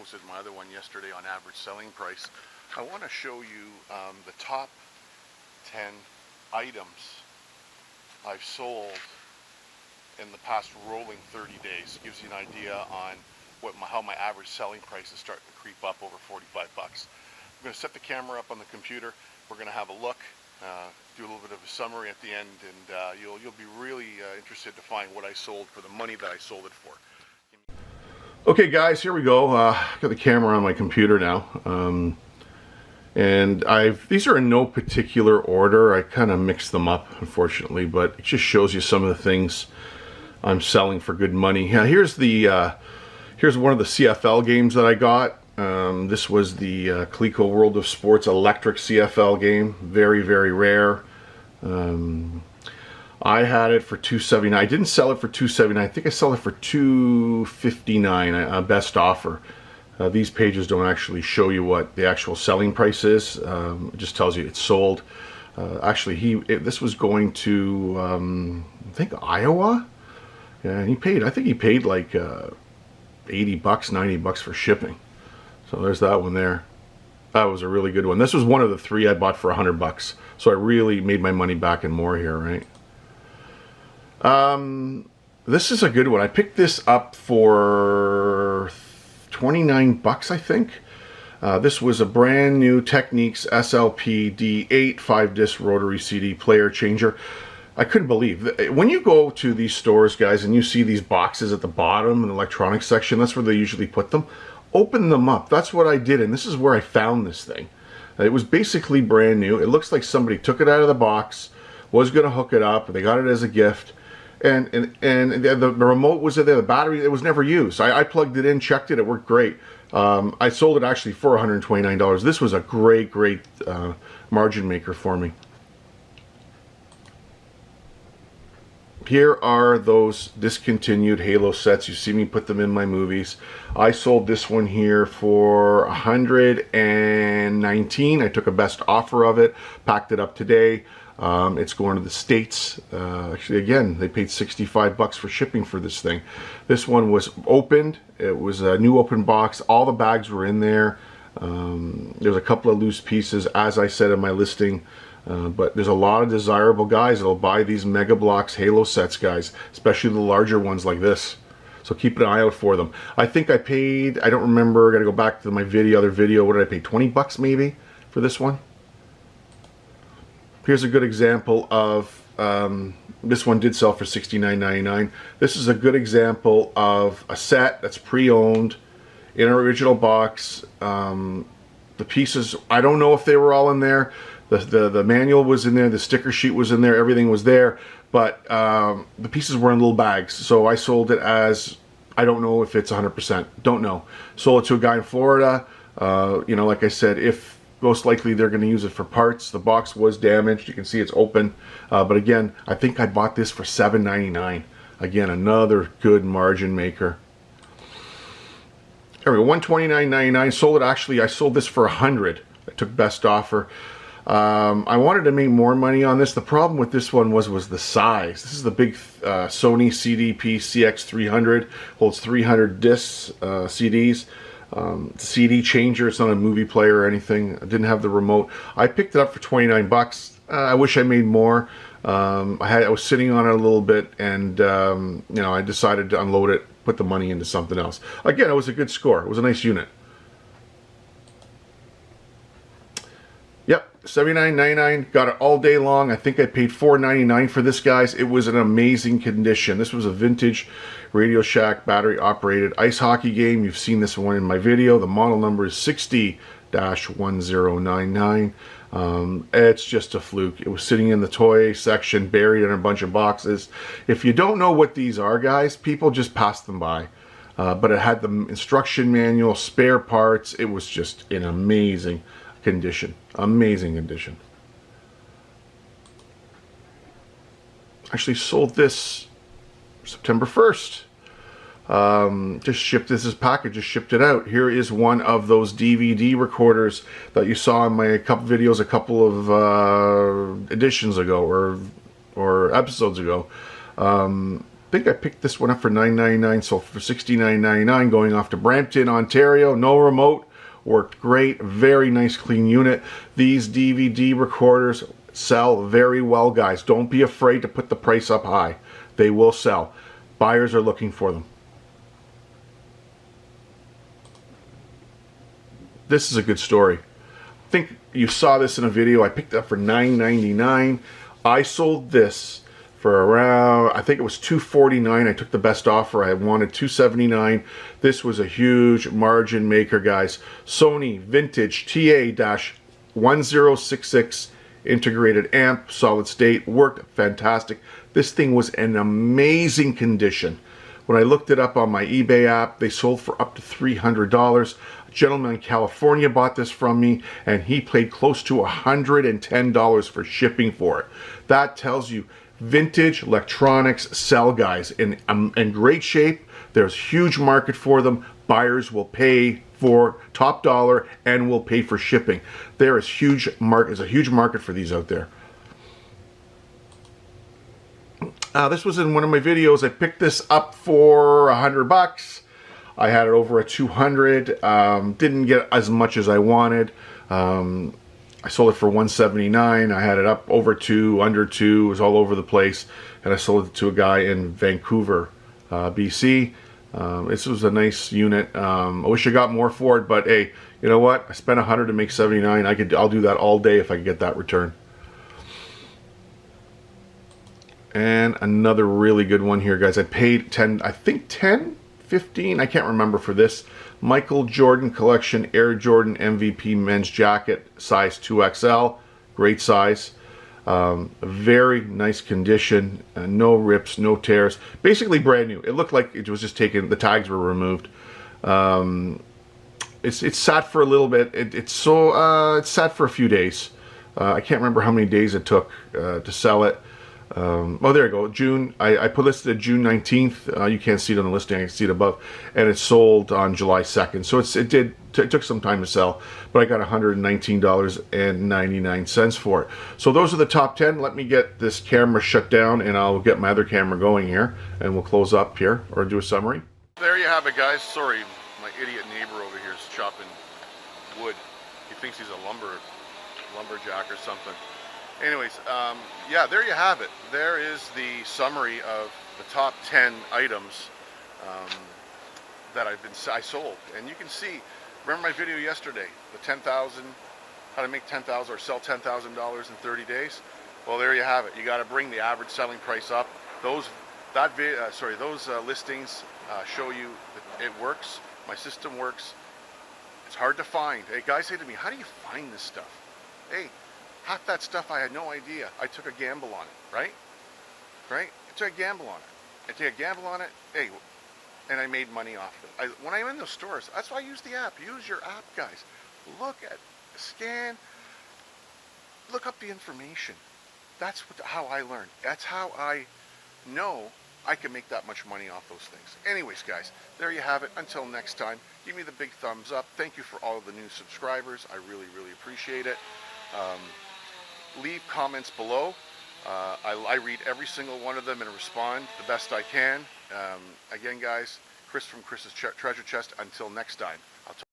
posted my other one yesterday on average selling price. I want to show you the top 10 items I've sold in the past rolling 30 days. Gives you an idea on how my average selling price is starting to creep up over 45 bucks. I'm going to set the camera up on the computer. We're going to have a look, do a little bit of a summary at the end, and you'll be really interested to find what I sold for the money that I sold it for. Okay guys, here we go. Got the camera on my computer now. And these are in no particular order. I kind of mixed them up, unfortunately, but it just shows you some of the things I'm selling for good money. Here's one of the CFL games that I got. This was the Coleco World of Sports electric CFL game. Very, very rare. I had it for $279. I didn't sell it for $279. I think I sold it for $259, a best offer. These pages don't actually show you what the actual selling price is. It just tells you it's sold. Actually, this was going to, I think, Iowa. Yeah, and I think he paid like 80 bucks, 90 bucks for shipping. So there's that one there. That was a really good one. This was one of the three I bought for 100 bucks. So I really made my money back and more here, right? This is a good one. I picked this up for 29 bucks, I think. This was a brand new Technics SLP D8 5-disc rotary CD player changer. I couldn't believe when you go to these stores, guys, and you see these boxes at the bottom in the electronics section. That's where they usually put them. Open them up. That's what I did, and this is where I found this thing. It was basically brand new. It looks like somebody took it out of the box, was going to hook it up. They got it as a gift, and the remote was there. The battery, it was never used. I plugged it in, checked it. It worked great. I sold it actually for $129. This was a great margin maker for me. Here are those discontinued Halo sets. You see me put them in my movies. I sold this one here for $119. I took a best offer of it, packed it up today. It's going to the States. Actually, again, they paid 65 bucks for shipping for this thing. This one was opened. It was a new open box. All the bags were in there. There's a couple of loose pieces, as I said in my listing. But there's a lot of desirable guys that'll buy these Mega Bloks Halo sets, guys, especially the larger ones like this. So keep an eye out for them. I think I paid, I don't remember, I gotta go back to my other video. What did I pay? 20 bucks maybe for this one? Here's a good example of, this one did sell for $69.99. This is a good example of a set that's pre-owned in an original box. The pieces, I don't know if they were all in there. The manual was in there, the sticker sheet was in there, everything was there, but the pieces were in little bags. So I sold it as, I don't know if it's 100%, don't know. Sold it to a guy in Florida. You know, like I said, if most likely they're going to use it for parts. The box was damaged. You can see it's open. But again, I think I bought this for $7.99. Again, another good margin maker. There we go, $129.99. Sold it, actually, I sold this for $100. I took best offer. I wanted to make more money on this. The problem with this one was the size. This is the big Sony CDP CX300. Holds 300 discs, CDs. CD changer. It's not a movie player or anything. I didn't have the remote. I picked it up for 29 bucks. I wish I made more. I was sitting on it a little bit, and you know, I decided to unload it, put the money into something else. Again, it was a good score. It was a nice unit. Yep, $79.99, got it all day long. I think I paid $4.99 for this, guys. It was an amazing condition. This was a vintage Radio Shack battery operated ice hockey game. You've seen this one in my video. The model number is 60-1099. It's just a fluke. It was sitting in the toy section, buried in a bunch of boxes. If you don't know what these are, guys, people just pass them by. But it had the instruction manual, spare parts. It was just an amazing condition. Amazing condition. Actually sold this September 1st. Just shipped this as package, just shipped it out. Here is one of those DVD recorders that you saw in my couple videos a couple of editions ago or episodes ago. think I picked this one up for $9.99, so for $69.99, going off to Brampton, Ontario. No remote, worked great, very nice clean unit. These DVD recorders sell very well, guys. Don't be afraid to put the price up high. They will sell. Buyers are looking for them. This is a good story. I think you saw this in a video. I picked it up for $9.99. I sold this for around, I think it was $2.49. I took the best offer. I wanted $2.79. This was a huge margin maker, guys. Sony vintage TA-1066 integrated amp, solid state, worked fantastic. This thing was in amazing condition. When I looked it up on my eBay app, they sold for up to $300. A gentleman in California bought this from me, and he paid close to $110 for shipping for it. That tells you vintage electronics sell, guys, in great shape. There's huge market for them. Buyers will pay for top dollar and will pay for shipping. There is a huge market for these out there. This was in one of my videos. I picked this up for $100. I had it over at 200. Didn't get as much as I wanted. I sold it for $179. I had it up over 2, under 2. It was all over the place, and I sold it to a guy in Vancouver, BC. This was a nice unit. I wish I got more for it, but hey, you know what? I spent 100 to make 79. I'll do that all day if I could get that return. And another really good one here, guys. I paid 10, I think 10, 15, I can't remember for this. Michael Jordan Collection Air Jordan MVP men's jacket, size 2XL. Great size. Very nice condition. No rips, no tears. Basically brand new. It looked like it was just taken, the tags were removed. It's sat for a little bit. It's sat for a few days. I can't remember how many days it took to sell it. Oh, there you go. June. I put listed June 19th. You can't see it on the listing. I can see it above, and it sold on July 2nd. So it took some time to sell, but I got $119.99 for it. So those are the top 10. Let me get this camera shut down, and I'll get my other camera going here, and we'll close up here or do a summary. There you have it, guys. Sorry, my idiot neighbor over here is chopping wood. He thinks he's a lumberjack or something. Anyways, yeah, there you have it. There is the summary of the top 10 items that I sold. And you can see, remember my video yesterday, the 10,000, how to make 10,000 or sell $10,000 in 30 days? Well, there you have it. You got to bring the average selling price up. Those listings show you that it works. My system works. It's hard to find. Hey, guys say to me, how do you find this stuff? Hey, half that stuff I had no idea. I took a gamble on it, right? I took a gamble on it. Hey, and I made money off it. When I'm in those stores, that's why I use the app. Use your app, guys. Look at, scan, look up the information. That's how I learned. That's how I know I can make that much money off those things. Anyways, guys, there you have it. Until next time, give me the big thumbs up. Thank you for all of the new subscribers. I really, really appreciate it. Leave comments below. I read every single one of them and respond the best I can. Again, guys, Chris from Chris's Treasure Chest. Until next time.